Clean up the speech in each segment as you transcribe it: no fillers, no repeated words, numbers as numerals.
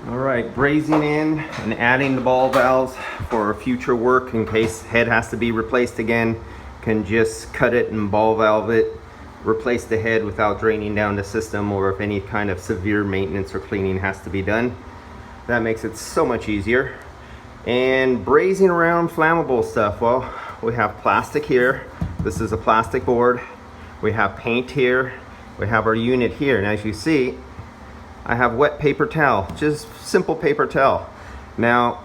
All right, brazing in and adding the ball valves for future work in case head has to be replaced again. Can just cut it and ball valve it, replace the head without draining down the system, or if any kind of severe maintenance or cleaning has to be done. That makes it so much easier. And brazing around flammable stuff, well, we have plastic here. This is a plastic board. We have paint here. We have our unit here, and as you see, I have wet paper towel, just simple paper towel. Now,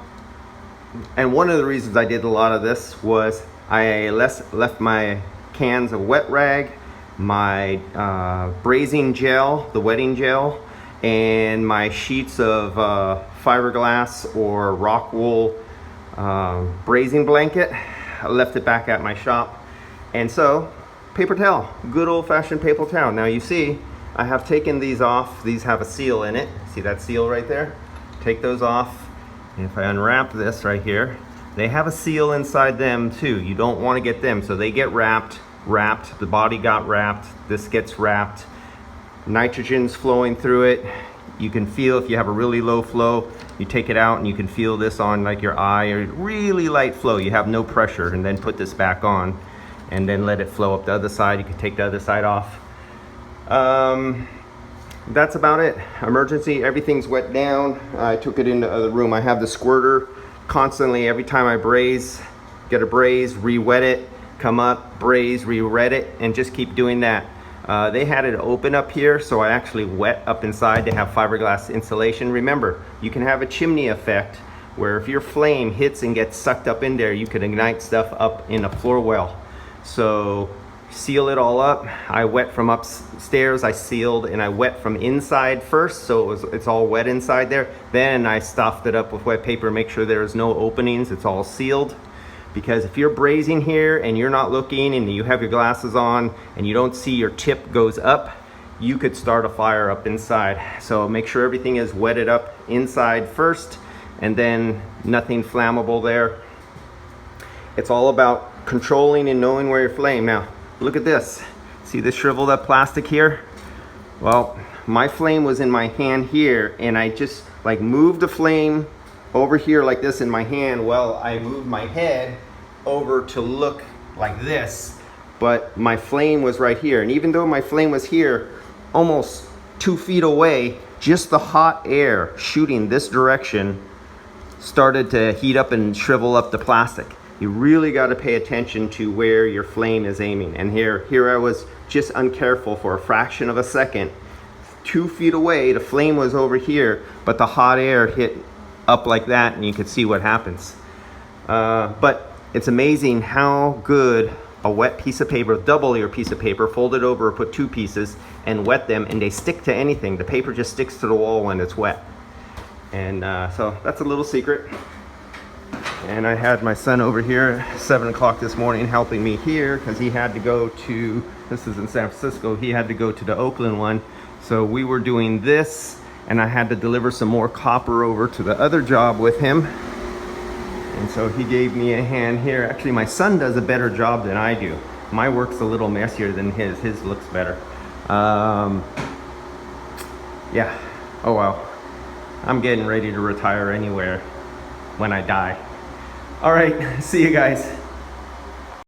and one of the reasons I did a lot of this was I left my cans of wet rag, my brazing gel, the wetting gel, and my sheets of fiberglass or rock wool brazing blanket. I left it back at my shop. And so, paper towel, good old-fashioned paper towel. Now you see, I have taken these off. These have a seal in it. See that seal right there? Take those off. And if I unwrap this right here, they have a seal inside them too. You don't want to get them. So they get wrapped. The body got wrapped. This gets wrapped. Nitrogen's flowing through it. You can feel if you have a really low flow, you take it out and you can feel this on like your eye, or really light flow. You have no pressure, and then put this back on and then let it flow up the other side. You can take the other side off. That's about it. Emergency, everything's wet down. I took it into the other room. I have the squirter constantly. Every time I braze, get a braze, re-wet it, come up, braze, re-wet it, and just keep doing that. They had it open up here, so I actually wet up inside to have fiberglass insulation. Remember, you can have a chimney effect where if your flame hits and gets sucked up in there, you could ignite stuff up in a floor well. So seal it all up. I wet from upstairs, I sealed, and I wet from inside first, so it's all wet inside there. Then I stuffed it up with wet paper, make sure there's no openings, it's all sealed. Because if you're brazing here and you're not looking and you have your glasses on and you don't see your tip goes up, you could start a fire up inside. So make sure everything is wetted up inside first, and then nothing flammable there. It's all about controlling and knowing where your flame. Now, look at this. See this shriveled up plastic here? Well, my flame was in my hand here, and I just like moved the flame over here like this in my hand. Well, I moved my head over to look like this, but my flame was right here. And even though my flame was here, almost 2 feet away, just the hot air shooting this direction started to heat up and shrivel up the plastic. You really got to pay attention to where your flame is aiming. And here I was just uncareful for a fraction of a second. 2 feet away, the flame was over here, but the hot air hit up like that, and you could see what happens. But it's amazing how good a wet piece of paper, double your piece of paper, fold it over or put 2 pieces and wet them, and they stick to anything. The paper just sticks to the wall when it's wet. And so that's a little secret. And I had my son over here at 7 o'clock this morning helping me here because he had to go to, this is in San Francisco, he had to go to the Oakland one. So we were doing this, and I had to deliver some more copper over to the other job with him. And so he gave me a hand here. Actually, my son does a better job than I do. My work's a little messier than his. His looks better. Yeah, oh well. I'm getting ready to retire anywhere when I die. All right, see you guys.